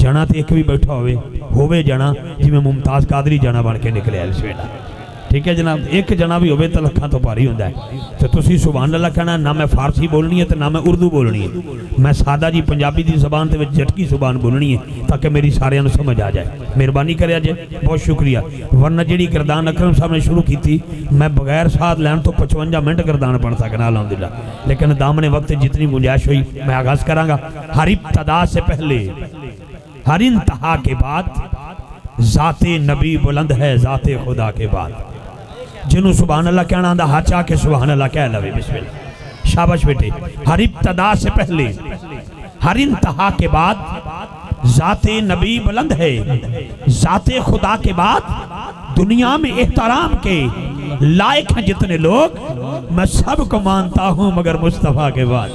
جنا تے ایک بھی بیٹھا ہوئے جنا جی میں ممتاز قادری جنا بن کے نکلے اس ویلہ ٹھیک ہے جناب ایک جنا بھی ہوئے تو لکھاں تو پاری ہوندہ ہے تو تسی سبحان اللہ کہنا نہ میں فارسی بولنی ہے تو نہ میں اردو بولنی ہے میں سادہ جی پنجابی دی زبان تے وچ جٹکی زبان بولنی ہے تاکہ میری سارے انہوں سمجھ آ جائے مہربانی کرے آجے بہت شکریہ ورنہ جڑی گردان اکرم صاحب نے شروع کی تھی میں بغیر ساتھ لین تو 55 منٹ گردان پڑھ سکنا الحمدللہ لیکن دامن وقت جتنی گنجائش ہوئی میں آغاز کراں گا ہر ابتدا سے پہلے ہر انتہا کے بعد ذات نبی بلند ہے ذات خدا کے بعد جنہوں سبحان اللہ کہنا آندہ ہاتھ چاہ کے سبحان اللہ کہہ لوے بسم اللہ شاباش بیٹے ہر ابتدا سے پہلے ہر انتہا کے بعد ذات نبی بلند ہے ذات خدا کے بعد دنیا میں احترام کے لائق ہیں جتنے لوگ میں سب کو مانتا ہوں مگر مصطفیٰ کے بعد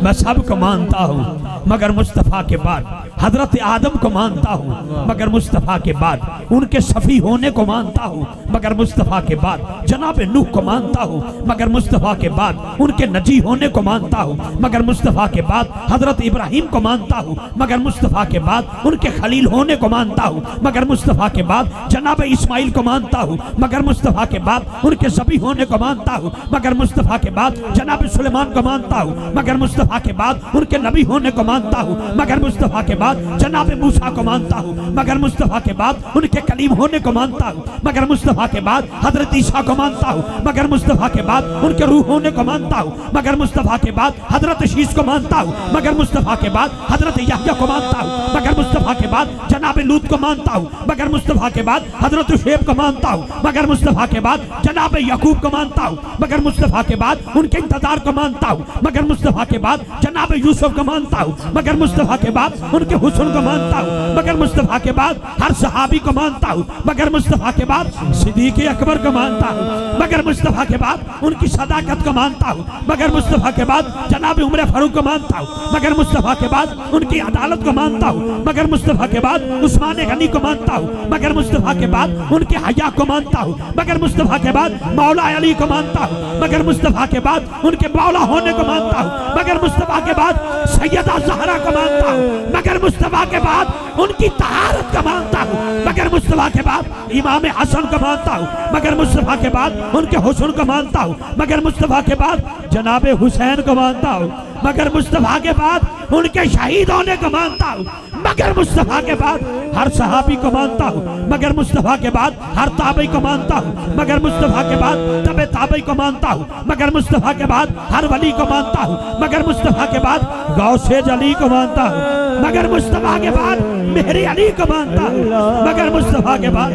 میں سب کو مانتا ہوں مگر مصطفیٰ کے بعد حضرت آدم کو مانتا ہوں مگر مصطفیٰ کے بعد ان کے صفی ہونے کو مانتا ہوں مگر مصطفیٰ کے بعد جناب نوح کو مانتا ہوں مگر مصطفیٰ کے بعد ان کے نجی ہونے کو مانتا ہوں مگر مصطفیٰ کے بعد حضرت ابراہیم کو مانتا ہوں مگر مصطفیٰ کے بعد ان کے خلیل ہونے کو مانتا ہوں مگر مصطفیٰ کے بعد جناب اسماعیل کو مانتا ہوں مگر مصطفیٰ کے بعد ان کے ذبح ہونے کو مانتا ہوں مگر مصطفیٰ کے بعد جناب سلیمان کو مانتا ہوں مگر مصطفیٰ کے بعد ان کے نبی ہونے کو مانتا ہوں مگر مصطفیٰ کے بعد جناب موسیٰ کو مانتا ہوں مگر مصطفیٰ کے بعد ان کے کلیم ہونے کو مانتا ہوں مگر مصطفیٰ کے بعد حضرت عیسیٰ کو مانتا ہوں مگر مصطفیٰ کے بعد ان کے روح ہونے کو مانتا ہوں مگر مصطفیٰ کے بعد حضرت شیس کو مانتا ہوں مگر مصطفیٰ کے بعد حضرت یحییٰ کو مانتا ہوں مگر مصطفیٰ کے بعد جناب لوط کو مانتا ہوں مگر مصطفیٰ کے بعد حضرت شعیب کو مانتا ہوں مگر مصطفیٰ کے بعد جناب یعقوب کو مانتا ہوں مگر مصطفیٰ کے بعد ان کے انتظار کو مانتا ہوں مگر مصطفیٰ کے بعد جناب یوسف کو مانتا ہوں مگر مصطفیٰ کے بعد ان کے حسن کو مانتا ہوں مگر مصطفیٰ کے بعد ہر صحابی کو مانتا ہوں مگر مصطفیٰ کے بعد صدیق اکبر کو مانتا ہوں مگر مصطفیٰ کے بعد ان کی صداقت کو مانتا ہوں مگر مصطفیٰ کے بعد جناب عمر فاروق کو مانتا ہوں مگر مصطفیٰ کے بعد ان کی عدالت کو مانتا ہوں مگر مصطفیٰ کے بعد عثمان غنی کو مانتا ہوں مگر مصطفیٰ کے بعد ان کے حیا کو مانتا ہوں مگر مصطفیٰ کے بعد مولا علی کو مانتا ہوں مگر مصطفیٰ کے بعد ان کے مولا ہونے کو مانتا ہوں مگر مصطفیٰ کے بعد سیدہ زہرا کو مانتا ہوں مگر مصطفیٰ کے بعد ان کی طہارت کو مانتا ہوں مگر مصطفیٰ کے بعد امام حسن کو مانتا ہوں مگر مصطفیٰ کے بعد ان کے حسن کو مانتا ہوں مگر مصطفیٰ کے بعد جناب حسین کو مانتا ہوں مگر مصطفیٰ کے بعد ان کے شہید ہونے کو مانتا ہوں مگر مصطفیٰ کے بعد ہر صحابی کو مانتا ہوں مگر مصطفیٰ کے بعد ہر تابعی کو مانتا ہوں مگر مصطفیٰ کے بعد تبع تابعی کو مانتا ہوں مگر مصطفیٰ کے بعد ہر ولی کو مانتا ہوں مگر مصطفیٰ کے بعد غوث جلی کو مانتا ہوں مگر مصطفیٰ کے بعد مہری علی کو مانتا ہوں مگر مصطفیٰ کے بعد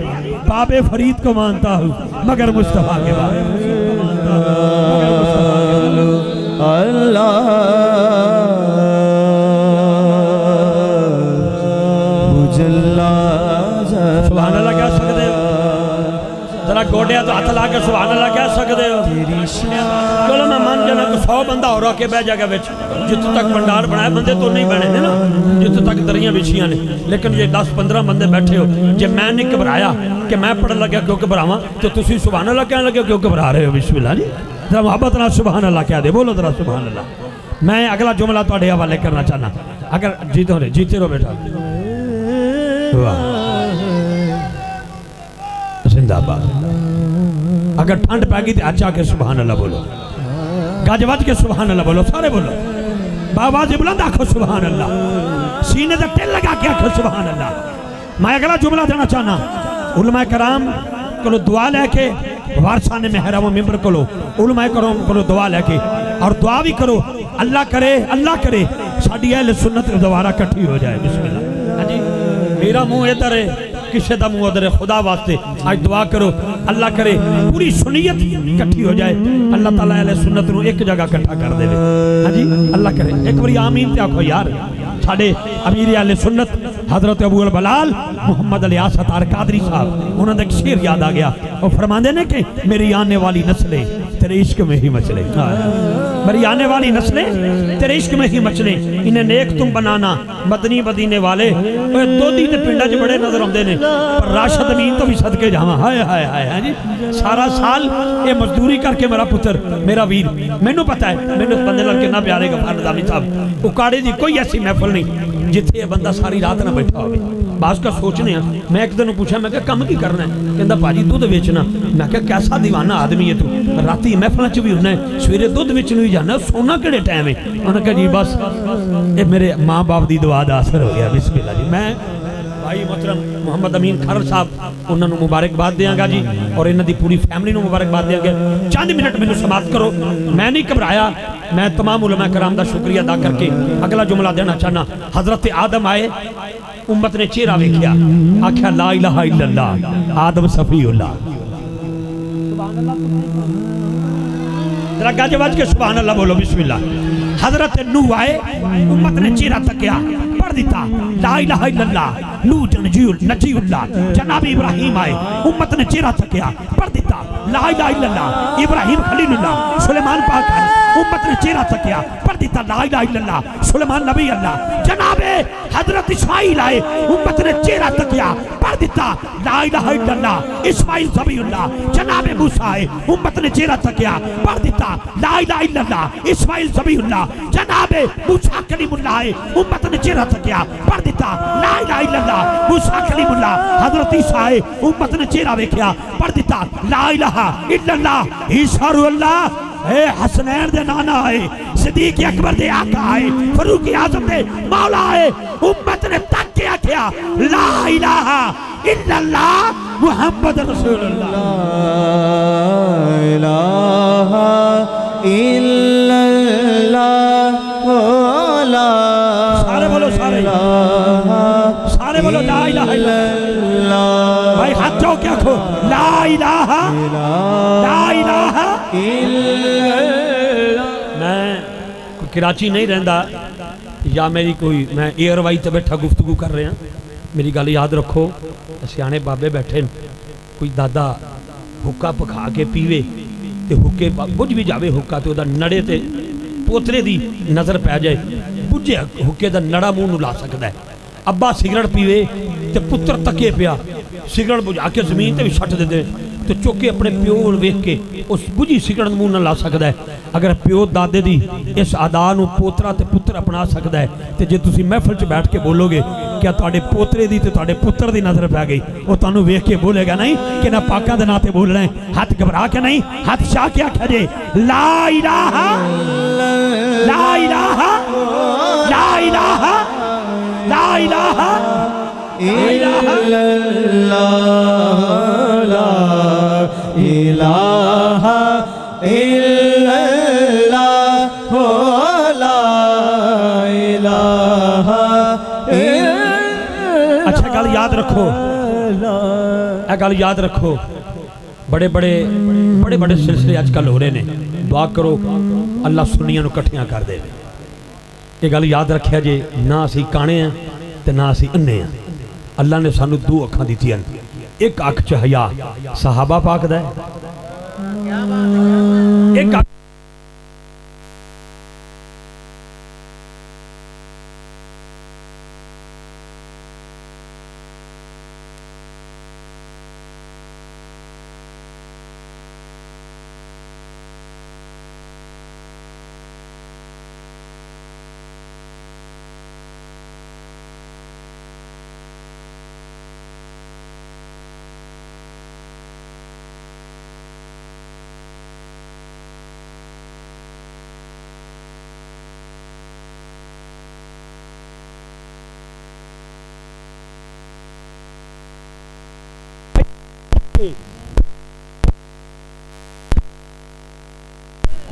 باب فرید کو مانتا ہوں مگر مصطفیٰ کے بعد اللہ سبحان اللہ کہہ سکتے ہو ذرا گوڑیا تو ہاتھ لا کے سبحان اللہ کہہ سکتے ہو چلو میں مان جانا کہ 100 بندہ ہو رہا کے بہ جگہ بچ جتنے تک بندار بنائے بندے تو نہیں بنے ہیں نا جتنے تک دریاں بچھیاں نے لیکن یہ 10-15 بندے بیٹھے ہو جب میں نے گھبرایا کہ میں پڑھ لگا کیوں گھبراواں تو تسی سبحان اللہ کہنے لگے کیوں گھبرا رہے ہو بسم اللہ جی ذرا محبت نہ سبحان اللہ کہہ دے بولو ذرا سبحان اللہ میں اگلا جملہ تواڈے حوالے کرنا چاہنا اگر جیتے رہو بیٹا زندہ باد اگر ٹھنڈ پہ گئی تو اچھا کے سبحان اللہ بولو گاج وج کے سبحان اللہ بولو سارے بولو باواز بلند آکھو سبحان اللہ سینے سے ٹل لگا کے آکھو سبحان اللہ میں اگلا جملہ دینا چاہنا علماء کرام کو دعا لے کے وارثان محرم و ممبر کو علماء کرام کو دعا لے کے اور دعا بھی کرو اللہ کرے ساڑھی اہل سنت دوبارہ کٹھی ہو جائے بسم اللہ جی میرا منہ ادھر ہے کسی دا منہ ادھر ہے خدا واسطے آج دعا کرو اللہ کرے پوری سنیت کٹھی ہو جائے اللہ تعالیٰ اہل سنت نو ایک جگہ کٹھا کر دے ہاں جی اللہ کرے ایک باری آمین تے آکھو یار ساڑھے امیر اہل سنت حضرت ابو البلال محمد علی ستار قادری صاحب انہوں نے ایک شیر یاد آ گیا اور فرماندے نے کہ میری آنے والی نسلیں تیرے عشق میں ہی مچلے میری آنے والی نسلیں تیرے عشق میں ہی مچلے انہیں نیک تم بنانا مدنی مدینے والے دو دی تے پنڈا جو بڑے نظر آمدے نے پر راشد امین تو بھی صدقے جاواں ہائے ہائے ہائے جی سارا سال یہ مزدوری کر کے میرا پتر میرا ویر میں نے پتا ہے میں نے اس بندے لڑکے نہ پیارے غفار نظامی صاحب اکاڑے دی کوئی ایسی محفل نہیں جتھے یہ بندہ ساری رات نہ بیٹھا ہوئے بعض کا سوچنے ہیں میں ایک دن پوچھا میں کہ کم کی کرنا ہے کہندہ پاجی دودھ بیچنا میں کہ کیسا دیوانہ آدمی ہے تو راتی محفل چ بھی ہونا ہے سویرے دودھ بیچنے بھی جانا سونا کڑے ٹائم ہے انہوں نے کہا جی بس یہ میرے ماں باپ دی دعا دا اثر ہو گیا بسم اللہ جی میں بھائی محترم محمد امین کھرر صاحب انہوں نے مبارکباد دیاں گا جی اور انہوں دی پوری فیملی نے مبارکباد دیاں گا چند منٹ میں سماعت کرو میں نہیں گھبرایا میں تمام علماء کرام دا شکریہ ادا کر کے اگلا جملہ دینا چاہنا حضرت آدم آئے امت نے چہرہ ویکھیا آکھیا لا الہ الا اللہ آدم صفی اللہ ذرا گاجے باج کے سبحان اللہ بولو بسم اللہ حضرت نوح آئے امت نے چہرہ تکیا پڑھ دیتا لا الہ الا اللہ نوح نجی اللہ جناب ابراہیم آئے امت نے چہرہ تکیا پڑھ دیتا لا الہ الا اللہ ابراہیم خلیل اللہ سلیمان پاک آئے امت نے چہرہ تکیا پڑھ دیتا لا الہ الا اللہ سلیمان نبی اللہ جناب حضرت اسماعیل آئے امت نے چہرہ تکیا پڑھ دیتا لا الہ الا اللہ اسماعیل ذبی اللہ جناب موسیٰ آئے امت نے چہرہ تکیا پڑھ دیتا لا الہ الا اللہ اسماعیل ذبی اللہ جناب موسیٰ کلیم اللہ آئے امت نے چہرہ تکیا پڑھ دیتا لا الہ الا اللہ موسیٰ کلیم اللہ حضرت عیسیٰ آئے امت نے چہرہ ویکھیا پڑھ دیتا لا الہ الا اللہ عیسیٰ رو اللہ اے حسنین دے نانا آئے صدیق اکبر دے آقا آئے فاروق اعظم دے مولا آئے امت نے تک کیا کیا لا الہ الا اللہ محمد رسول اللہ لا الہ الا اللہ سارے بولو سارے بولو لا الہ الا اللہ بھائی ہاتھ جو کیا کھو لا الہ میں کراچی نہیں رہندا یا میری کوئی میں ایئر وائی تے بیٹھا گفتگو کر رہے ہیں میری گل یاد رکھو سیانے بابے بیٹھے کوئی دادا حکا پکھا کے پیوے تے حکے بجھ بھی جاوے حکا تے دا نڑے تے پوترے دی نظر پہ جائے بجھے حکے دا نڑا منہ نو لا سکتا ہے ابا سگرٹ پیوے تے پتر تکے پیا سگرٹ بجھا کے زمین تے بھی شٹ دے دے تو چوکے اپنے پیو ویکھ کے اس بجھی سگرٹ منہ نہ لا سکتا ہے اگر پیو دادے دی اس آدانو پوترا تے پتر اپنا سکتا ہے تے جے تسی محفل چ بیٹھ کے بولو گے کیا تواڈے پوترے دی تے تواڈے پتر دی نظر پہ گئی وہ تانوں ویکھ کے بولے گا نہیں کہ نہ پاکاں دے ناتے بول رہے ہیں ہاتھ گھبرا کے نہیں ہاتھ شاہ کیا کھجے لا الہ لا الہ لا الہ لا الہ الا اللہ الہ الا اللہ لا الہ اچھا گل یاد رکھو اے گل یاد رکھو بڑے بڑے سلسلے آج کل ہو رہے نے دعا کرو اللہ سنیاں نو کٹھیاں کر دے یہ گل یاد رکھیا جے نہ اسی کانے ہیں تے نہ اسی انے ہیں اللہ نے سانو دو اکھاں دیتی ہیں ایک اکھ چ حیا صحابہ پاک دا ہے ایک اکھ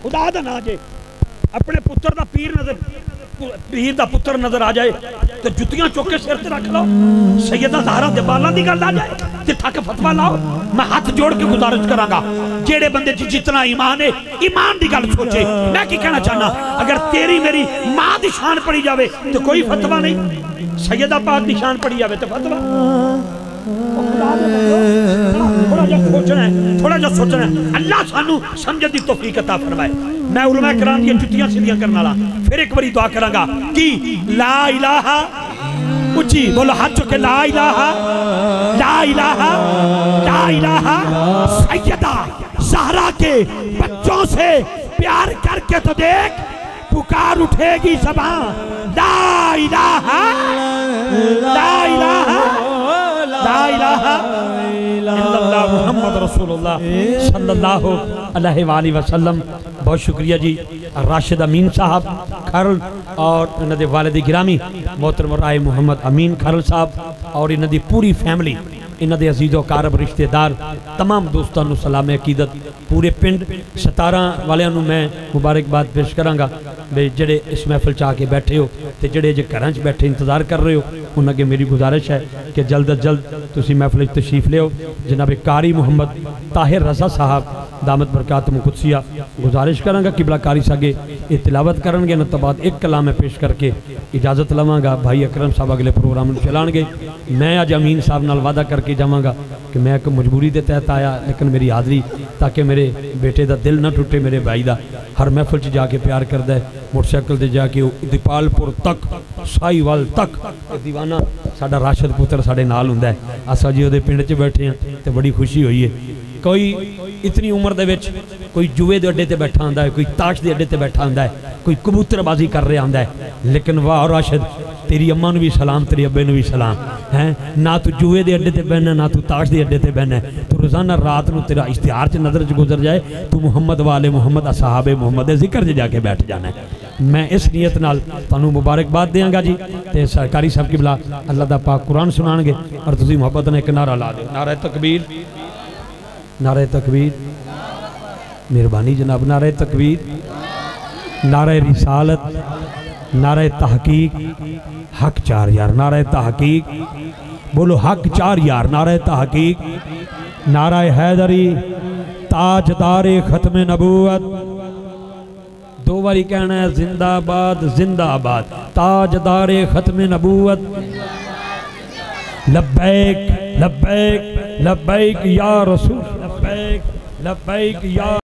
خدا دا نہ جے اپنے پتر دا پیر دا پتر نظر آ جائے تو جتیاں چوکے سر تے رکھ لو سیدہ زہرا دے بالاں دی گل آ جائے تے تھک فتویٰ لاؤ میں ہاتھ جوڑ کے گزارش کراں گا جیڑے بندے جتنا ایمان ہے ایمان دی گل سوچے میں کی کہنا چاہنا اگر تیری میری ماں دی شان پڑی جاوے تو کوئی فتویٰ نہیں سیدہ پاک نشان پڑی آوے تو فتوہ تھوڑا جا سوچنا ہے اللہ سانو سمجھ دی توفیق عطا فرمائے میں علماء کرام کی جتیاں سیدھیاں کرنا لا پھر ایک باری دعا کروں گا کہ لا الہ اچھی بولو ہاتھ چکے لا الہ لا الہ لا الہ سیدہ زہرا کے بچوں سے پیار کر کے تو دیکھ پکار اٹھے گی زبان لا الہ لا الہ لا الہ الا اللہ محمد رسول اللہ صلی اللہ علیہ وآلہ وسلم. بہت شکریہ جی راشد امین صاحب کھرل اور انہوں دے والد گرامی محترم رائے محمد امین کھرل صاحب اور انہوں دی پوری فیملی انہوں دے عزیز و کارب رشتہ دار تمام دوستانو سلام عقیدت پورے پنڈ 17 والیاں میں مبارکباد پیش کراں گا بے جڑے اس محفل چاہ کے بیٹھے ہو تے جڑے جے گھراں وچ بیٹھے انتظار کر رہے ہو انہاں کے میری گزارش ہے کہ جلد از جلد تسی محفل وچ تشریف لے ہو. جناب قاری محمد طاہر رضا صاحب دامت برکاتہم قدسیہ گزارش کراں گا قبلہ قاری ساگے تلاوت کرن گے نہ تو بعد ایک کلام میں پیش کر کے اجازت لواں گا. بھائی اکرم صاحب اگلے پروگرام چلان گے. میں آج امین صاحب نال وعدہ کر کے جاواں گا کہ میں ایک مجبوری دے تحت آیا لیکن میری حاضری تاکہ میرے بیٹے دا دل نہ ٹوٹے میرے بھائی دا ہر محفل چ جا کے پیار کردا ہے موٹر سائیکل تے جا کے دیپال پور تک سائی وال تک دیوانہ ساڈا راشد پتر ساڈے نال ہوندا ہے. اسا جی اودے پنڈ چ بیٹھے ہیں تے بڑی خوشی ہوئی ہے. کوئی اتنی عمر دے وچ کوئی جوے دے اڈے تے بیٹھا ہوندا ہے کوئی تاش دے اڈے تے بیٹھا ہوندا ہے کوئی کبوتر بازی کر رہا ہوندا ہے لیکن واہ راشد تیری اماں نو بھی سلام تیری ابے نو بھی سلام ہیں نہ تو جوے دے اڈے تے بہنا نہ تو تاش دے اڈے تے بہنا تو روزانہ رات نو تیرا اشتہار چ نظر چ گزر جائے تو محمد والے محمد اصحاب محمد ذکر چ جا کے بیٹھ جانا ہے. میں اس نیت نال تانوں مبارکباد دیاں گا جی تے سرکاری صاحب کی بلا اللہ دا پاک قرآن سنان گے اور تسی محبت نے ایک نعرہ لا دے نعرہ تکبیر نعرہ تکبیر مہربانی جناب نعرہ تکبیر نعرہ رسالت نعرہ تحقیق حق چار یار نعرہ تحقیق بولو حق چار یار نعرہ تحقیق نعرہ حیدری تاجدار ختم نبوت دو باری کہنا ہے زندہ آباد تاجدار ختم نبوت لبیک لبیک لبیک یا رسول لبیک لبیک یا